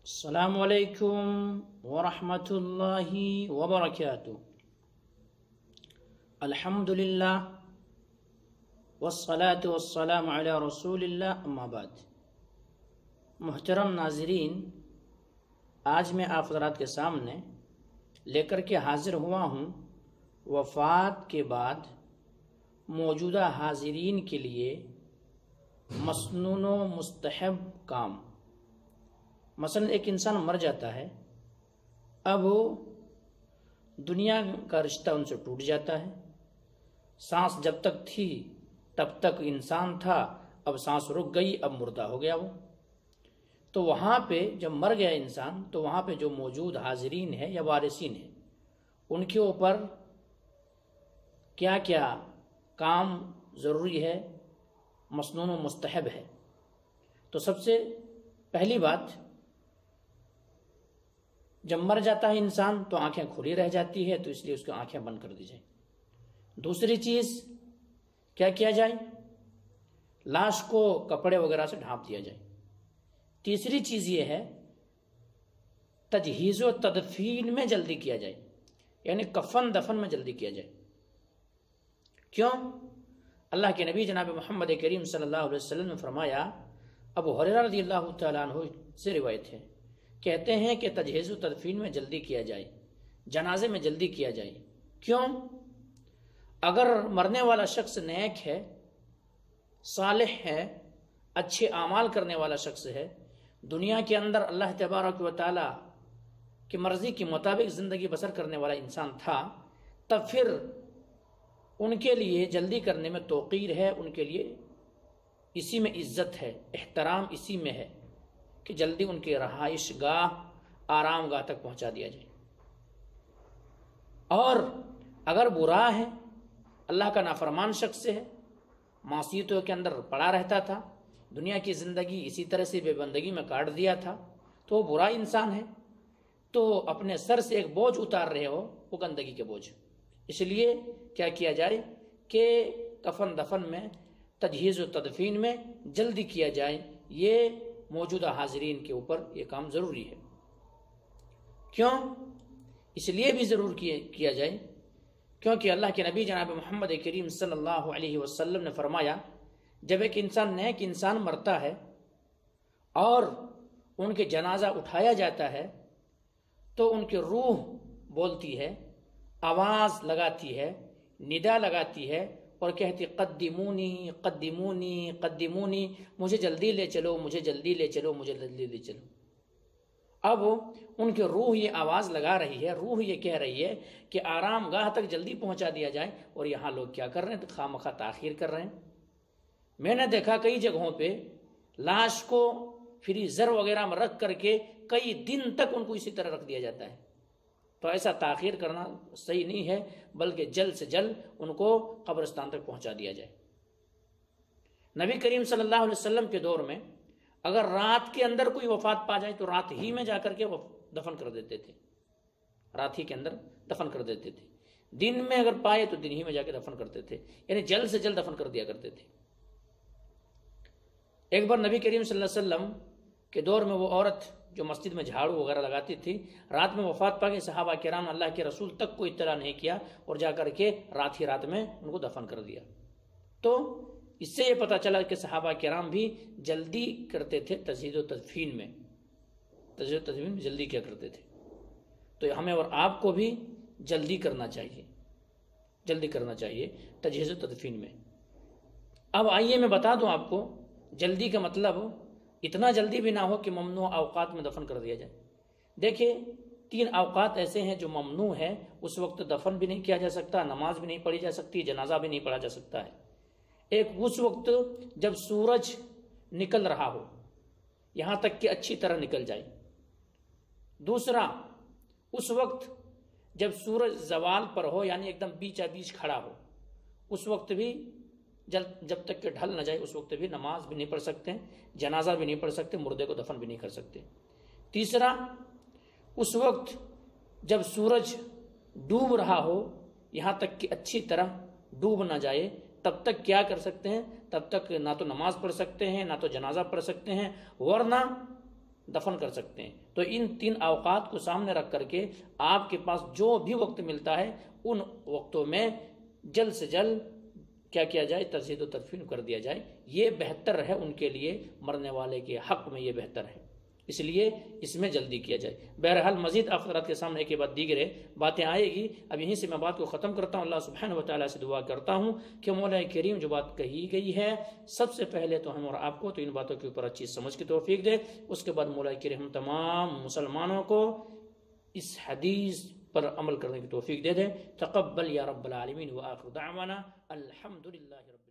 السلام علیکم ورحمۃ اللہ وبرکاتہ۔ الحمد للہ والصلاة والسلام علی رسول اللہ، اما بعد۔ محترم ناظرین، آج میں آپ حضرات کے سامنے لے کر کے حاضر ہوا ہوں وفات کے بعد موجودہ حاضرین کے لیے مسنون و مستحب کام۔ مثلا ایک انسان مر جاتا ہے، اب دنیا کا رشتہ ان سے ٹوٹ جاتا ہے۔ سانس جب تک تھی تب تک انسان تھا، اب سانس رک گئی، اب مردہ ہو گیا وہ۔ تو وہاں پہ جب مر گیا انسان تو وہاں پہ جو موجود حاضرین ہیں یا وارثین ہیں، ان کے اوپر کیا کیا کام ضروری ہے، مسنون و مستحب ہے۔ تو سب سے پہلی بات، جب مر جاتا ہے انسان تو آنکھیں کھلی رہ جاتی ہے، تو اس لیے اس کی آنکھیں بند کر دی جائیں۔ دوسری چیز کیا کیا جائے؟ لاش کو کپڑے وغیرہ سے ڈھانپ دیا جائے۔ تیسری چیز یہ ہے تجہیز و تدفین میں جلدی کیا جائے، یعنی کفن دفن میں جلدی کیا جائے۔ کیوں؟ اللہ کے نبی جناب محمد کریم صلی اللہ علیہ وسلم نے فرمایا، ابو ہریرہ رضی اللہ تعالیٰ عنہ سے روایت ہے، کہتے ہیں کہ تجہیز و تدفین میں جلدی کیا جائے، جنازے میں جلدی کیا جائے۔ کیوں؟ اگر مرنے والا شخص نیک ہے، صالح ہے، اچھے اعمال کرنے والا شخص ہے، دنیا کے اندر اللہ تبارک و تعالی کی مرضی کے مطابق زندگی بسر کرنے والا انسان تھا، تب پھر ان کے لیے جلدی کرنے میں توقیر ہے، ان کے لیے اسی میں عزت ہے، احترام اسی میں ہے کہ جلدی ان کے رہائش گاہ، آرام گاہ تک پہنچا دیا جائے۔ اور اگر برا ہے، اللہ کا نافرمان شخص ہے، معصیتوں کے اندر پڑا رہتا تھا، دنیا کی زندگی اسی طرح سے بے بندگی میں کاٹ دیا تھا، تو وہ برا انسان ہے، تو اپنے سر سے ایک بوجھ اتار رہے ہو، وہ گندگی کے بوجھ۔ اس لیے کیا کیا جائے کہ کفن دفن میں، تجہیز و تدفین میں جلدی کیا جائے۔ یہ موجودہ حاضرین کے اوپر یہ کام ضروری ہے۔ کیوں؟ اس لیے بھی ضرور کیا جائے کیونکہ اللہ کے نبی جناب محمد کریم صلی اللہ علیہ وسلم نے فرمایا، جب ایک انسان نیک انسان مرتا ہے اور ان کے جنازہ اٹھایا جاتا ہے تو ان کی روح بولتی ہے، آواز لگاتی ہے، ندا لگاتی ہے اور کہتی قدمونی قدمونی قدمونی، مجھے جلدی لے چلو، مجھے جلدی لے چلو، مجھے جلدی لے چلو۔ اب ان کی روح یہ آواز لگا رہی ہے، روح یہ کہہ رہی ہے کہ آرام گاہ تک جلدی پہنچا دیا جائے، اور یہاں لوگ کیا کر رہے ہیں؟ خواہ مخواہ تاخیر کر رہے ہیں۔ میں نے دیکھا کئی جگہوں پہ لاش کو فریزر وغیرہ میں رکھ کر کے کئی دن تک ان کو اسی طرح رکھ دیا جاتا ہے۔ تو ایسا تاخیر کرنا صحیح نہیں ہے، بلکہ جلد سے جلد ان کو قبرستان تک پہنچا دیا جائے۔ نبی کریم صلی اللہ علیہ وسلم کے دور میں اگر رات کے اندر کوئی وفات پا جائے تو رات ہی میں جا کر کے دفن کر دیتے تھے، رات ہی کے اندر دفن کر دیتے تھے۔ دن میں اگر پائے تو دن ہی میں جا کے دفن کرتے تھے، یعنی جلد سے جلد دفن کر دیا کرتے تھے۔ ایک بار نبی کریم صلی اللہ علیہ وسلم کے دور میں وہ عورت جو مسجد میں جھاڑو وغیرہ لگاتی تھی، رات میں وفات پا گئی، صحابہ کرام اللہ کے رسول تک کو اطلاع نہیں کیا اور جا کر کے رات ہی رات میں ان کو دفن کر دیا۔ تو اس سے یہ پتہ چلا کہ صحابہ کرام بھی جلدی کرتے تھے تجہیز و تدفین میں، تجہیز و تدفین میں جلدی کیا کرتے تھے۔ تو ہمیں اور آپ کو بھی جلدی کرنا چاہیے، جلدی کرنا چاہیے تجہیز و تدفین میں۔ اب آئیے میں بتا دوں آپ کو، جلدی کا مطلب اتنا جلدی بھی نہ ہو کہ ممنوع اوقات میں دفن کر دیا جائے۔ دیکھیں، 3 اوقات ایسے ہیں جو ممنوع ہے، اس وقت دفن بھی نہیں کیا جا سکتا، نماز بھی نہیں پڑھی جا سکتی، جنازہ بھی نہیں پڑھا جا سکتا ہے۔ ایک اس وقت جب سورج نکل رہا ہو، یہاں تک کہ اچھی طرح نکل جائے۔ دوسرا، اس وقت جب سورج زوال پر ہو، یعنی ایک دم بیچا بیچ کھڑا ہو، اس وقت بھی جب تک کہ ڈھل نہ جائے اس وقت بھی نماز بھی نہیں پڑھ سکتے، جنازہ بھی نہیں پڑھ سکتے، مردے کو دفن بھی نہیں کر سکتے۔ تیسرا، اس وقت جب سورج ڈوب رہا ہو، یہاں تک کہ اچھی طرح ڈوب نہ جائے، تب تک کیا کر سکتے ہیں؟ تب تک نہ تو نماز پڑھ سکتے ہیں، نہ تو جنازہ پڑھ سکتے ہیں، ورنہ دفن کر سکتے ہیں۔ تو ان 3 اوقات کو سامنے رکھ کر کے آپ کے پاس جو بھی وقت ملتا ہے ان وقتوں میں جلد سے جلد کیا کیا جائے، تجہیز و تدفین کر دیا جائے۔ یہ بہتر ہے ان کے لیے، مرنے والے کے حق میں یہ بہتر ہے، اس لیے اس میں جلدی کیا جائے۔ بہرحال مزید آپ حضرات کے سامنے کے بعد دیگر باتیں آئے گی، اب یہیں سے میں بات کو ختم کرتا ہوں۔ اللہ سبحانہ و تعالیٰ سے دعا کرتا ہوں کہ مولا کریم جو بات کہی گئی ہے سب سے پہلے تو ہم اور آپ کو تو ان باتوں کے اوپر اچھی سمجھ کی توفیق دے، اس کے بعد مولا کریم تمام مسلمانوں کو اس حدیث پر عمل کرنے کی توفیق دے دے۔ تقبل یا رب العالمین، وآخر دعوانا الحمدللہ رب